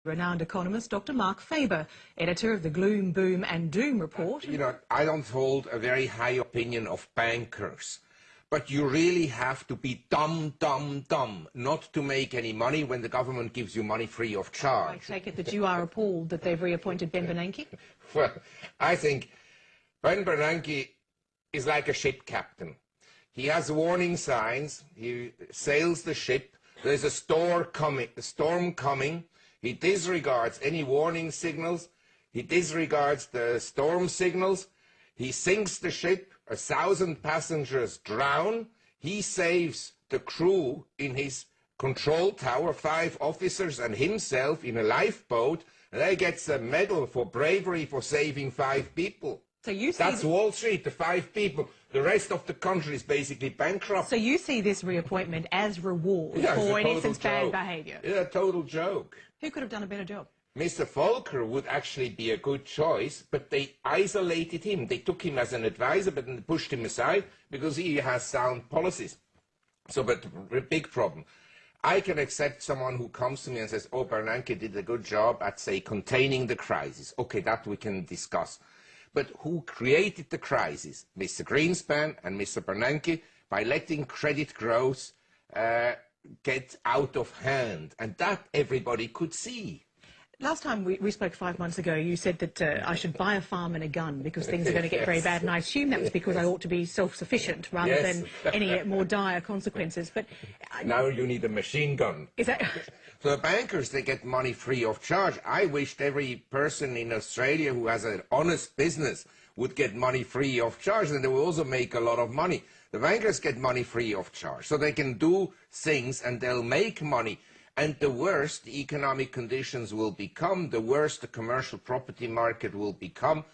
Renowned economist Dr. Mark Faber, editor of the Gloom, Boom and Doom report. You know, I don't hold a very high opinion of bankers, but you really have to be dumb not to make any money when the government gives you money free of charge. I take it that you are appalled that they've reappointed Ben Bernanke? Well, I think Ben Bernanke is like a ship captain. He has warning signs, he sails the ship, there's a storm coming, he disregards any warning signals, he disregards the storm signals, he sinks the ship, 1,000 passengers drown, he saves the crew in his control tower, 5 officers and himself in a lifeboat, and he gets a medal for bravery for saving 5 people. So you see That's Wall Street, the 5 people. The rest of the country is basically bankrupt. So you see this reappointment as reward Yeah, for, in it's a essence, total bad behaviour? Yeah, total joke. Who could have done a better job? Mr. Volcker would actually be a good choice, but they isolated him. They took him as an advisor, but then pushed him aside because he has sound policies. So, but the big problem. I can accept someone who comes to me and says, oh, Bernanke did a good job at, say, containing the crisis. Okay, that we can discuss. But who created the crisis? Mr. Greenspan and Mr. Bernanke, by letting credit growth get out of hand. And that everybody could see. Last time we spoke 5 months ago, you said that I should buy a farm and a gun because things are going to get very bad, and I assume that was because I ought to be self-sufficient rather than any more dire consequences. But now you need a machine gun. Is that... So the bankers, they get money free of charge. I wished every person in Australia who has an honest business would get money free of charge, and they will also make a lot of money. The bankers get money free of charge, so they can do things and they'll make money. And the worse the economic conditions will become, the worse the commercial property market will become,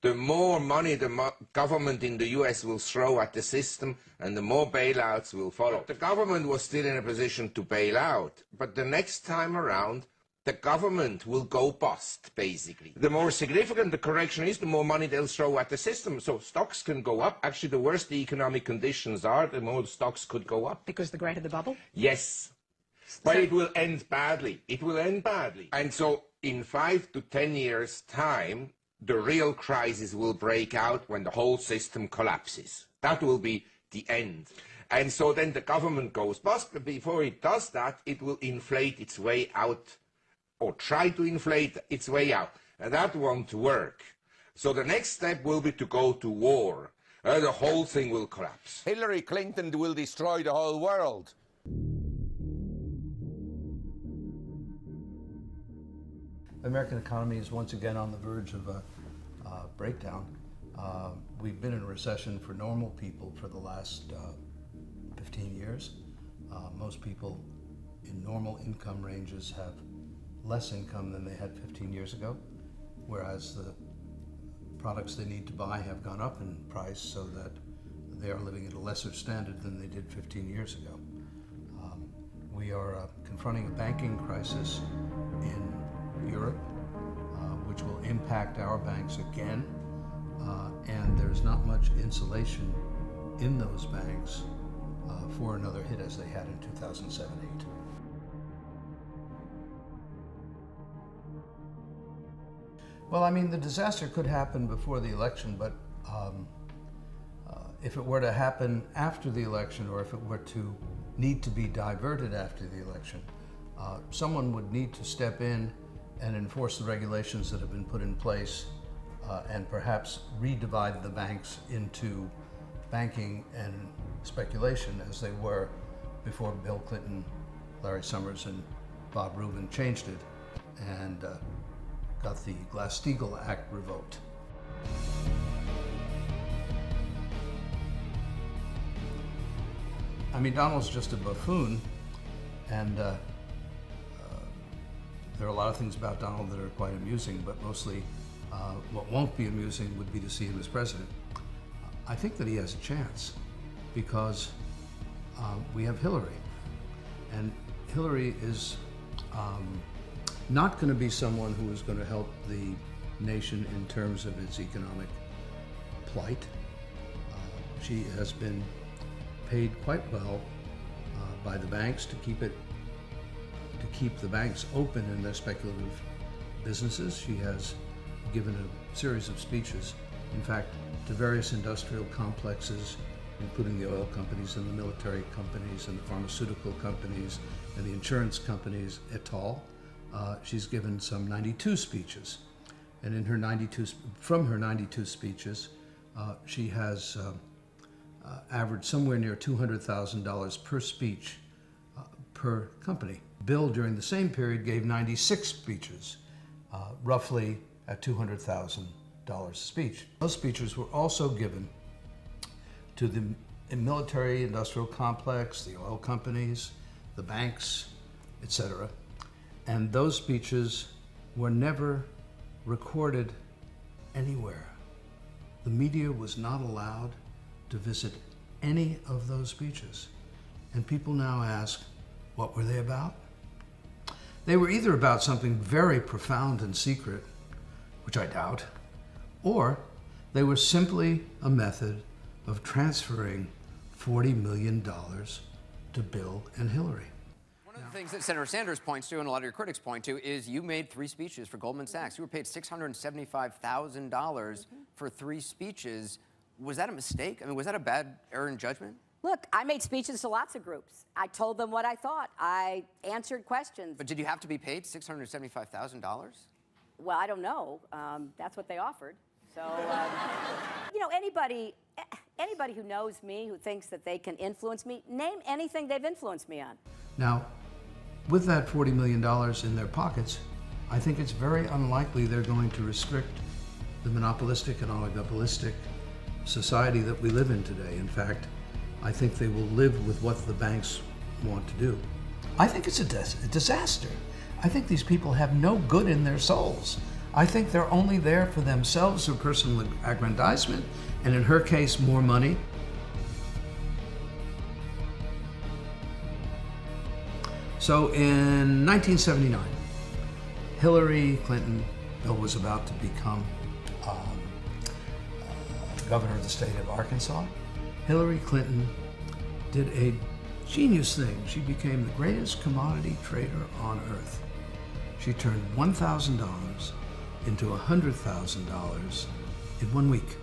the more money the government in the US will throw at the system, and the more bailouts will follow. The government was still in a position to bail out, but the next time around, the government will go bust, basically. The more significant the correction is, the more money they'll throw at the system. So stocks can go up. Actually, the worse the economic conditions are, the more the stocks could go up. Because the greater the bubble? Yes. But it will end badly. It will end badly. And so in 5 to 10 years' time, the real crisis will break out when the whole system collapses. That will be the end. And so then the government goes bust, but before it does that, it will inflate its way out, or try to inflate its way out. And that won't work. So the next step will be to go to war. The whole thing will collapse. Hillary Clinton will destroy the whole world. The American economy is once again on the verge of a breakdown. We've been in a recession for normal people for the last 15 years. Most people in normal income ranges have less income than they had 15 years ago, whereas the products they need to buy have gone up in price so that they are living at a lesser standard than they did 15 years ago. We are confronting a banking crisis in Europe, which will impact our banks again, and there's not much insulation in those banks for another hit as they had in 2007-8. Well, I mean, the disaster could happen before the election, but if it were to happen after the election, or if it were to need to be diverted after the election, someone would need to step in and enforce the regulations that have been put in place, and perhaps redivide the banks into banking and speculation as they were before Bill Clinton, Larry Summers, and Bob Rubin changed it and got the Glass-Steagall Act revoked. I mean, Donald's just a buffoon, and there are a lot of things about Donald that are quite amusing, but mostly what won't be amusing would be to see him as president. I think that he has a chance because we have Hillary, and Hillary is not going to be someone who is going to help the nation in terms of its economic plight. She has been paid quite well by the banks to keep the banks open in their speculative businesses. She has given a series of speeches, in fact, to various industrial complexes, including the oil companies and the military companies and the pharmaceutical companies and the insurance companies et al. She's given some 92 speeches. And in her from her 92 speeches, she has averaged somewhere near $200,000 per speech per company. Bill, during the same period, gave 96 speeches, roughly at $200,000 a speech. Those speeches were also given to the military industrial complex, the oil companies, the banks, etc. And those speeches were never recorded anywhere. The media was not allowed to visit any of those speeches. And people now ask, what were they about? They were either about something very profound and secret, which I doubt, or they were simply a method of transferring $40 million to Bill and Hillary. One of the things that Senator Sanders points to and a lot of your critics point to is you made 3 speeches for Goldman Sachs. You were paid $675,000 for 3 speeches. Was that a mistake? I mean, was that a bad error in judgment? Look, I made speeches to lots of groups. I told them what I thought. I answered questions. But did you have to be paid $675,000? Well, I don't know. That's what they offered. So, you know, anybody who knows me, who thinks that they can influence me, name anything they've influenced me on. Now, with that $40 million in their pockets, I think it's very unlikely they're going to restrict the monopolistic and oligopolistic society that we live in today. In fact, I think they will live with what the banks want to do. I think it's a disaster. I think these people have no good in their souls. I think they're only there for themselves, for personal aggrandizement, and in her case, more money. So in 1979, Hillary Clinton, Bill was about to become governor of the state of Arkansas. Hillary Clinton did a genius thing. She became the greatest commodity trader on earth. She turned $1,000 into $100,000 in 1 week,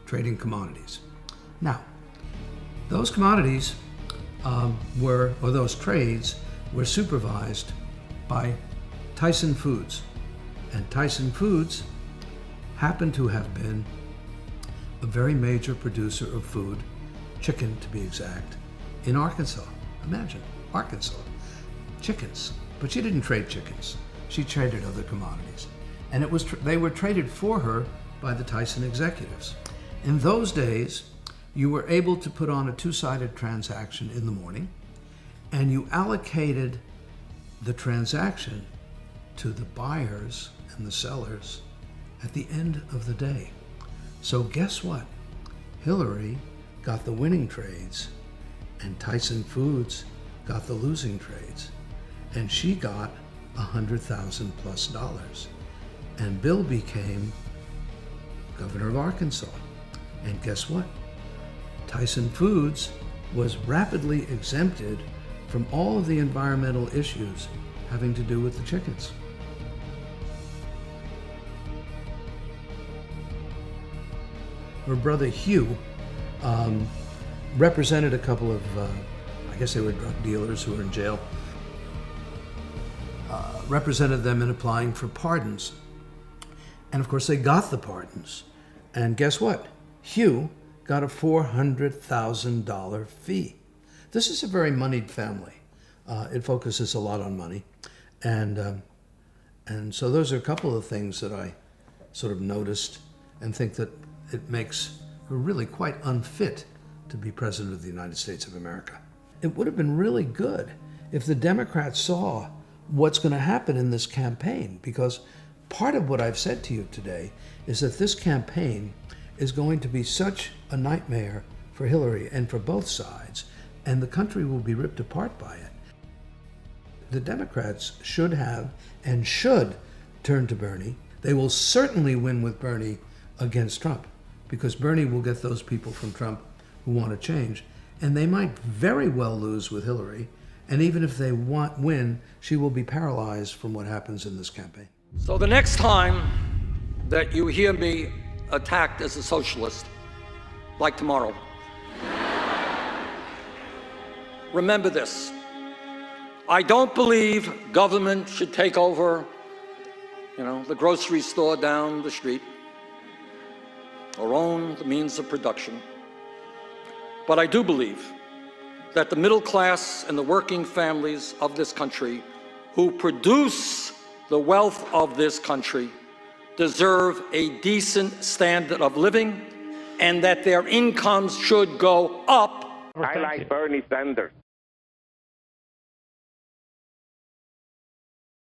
trading commodities. Now, those commodities those trades were supervised by Tyson Foods. And Tyson Foods happened to have been a very major producer of food, chicken to be exact, in Arkansas. Imagine, Arkansas, chickens. But she didn't trade chickens. She traded other commodities. And they were traded for her by the Tyson executives. In those days, you were able to put on a 2-sided transaction in the morning, and you allocated the transaction to the buyers and the sellers at the end of the day. So guess what? Hillary got the winning trades, and Tyson Foods got the losing trades. And she got $100,000+. And Bill became governor of Arkansas. And guess what? Tyson Foods was rapidly exempted from all of the environmental issues having to do with the chickens. Her brother Hugh represented a couple of, I guess they were drug dealers who were in jail, represented them in applying for pardons. And of course they got the pardons. And guess what? Hugh got a $400,000 fee. This is a very moneyed family. It focuses a lot on money. And so those are a couple of things that I sort of noticed and think that it makes her really quite unfit to be president of the United States of America. It would have been really good if the Democrats saw what's going to happen in this campaign, because part of what I've said to you today is that this campaign is going to be such a nightmare for Hillary and for both sides, and the country will be ripped apart by it. The Democrats should have and should turn to Bernie. They will certainly win with Bernie against Trump, because Bernie will get those people from Trump who want to change, and they might very well lose with Hillary, And even if they win, she will be paralyzed from what happens in this campaign. So the next time that you hear me attacked as a socialist, like tomorrow, remember this. I don't believe government should take over, the grocery store down the street or own the means of production. But I do believe that the middle class and the working families of this country who produce the wealth of this country deserve a decent standard of living and that their incomes should go up. I like Bernie Sanders.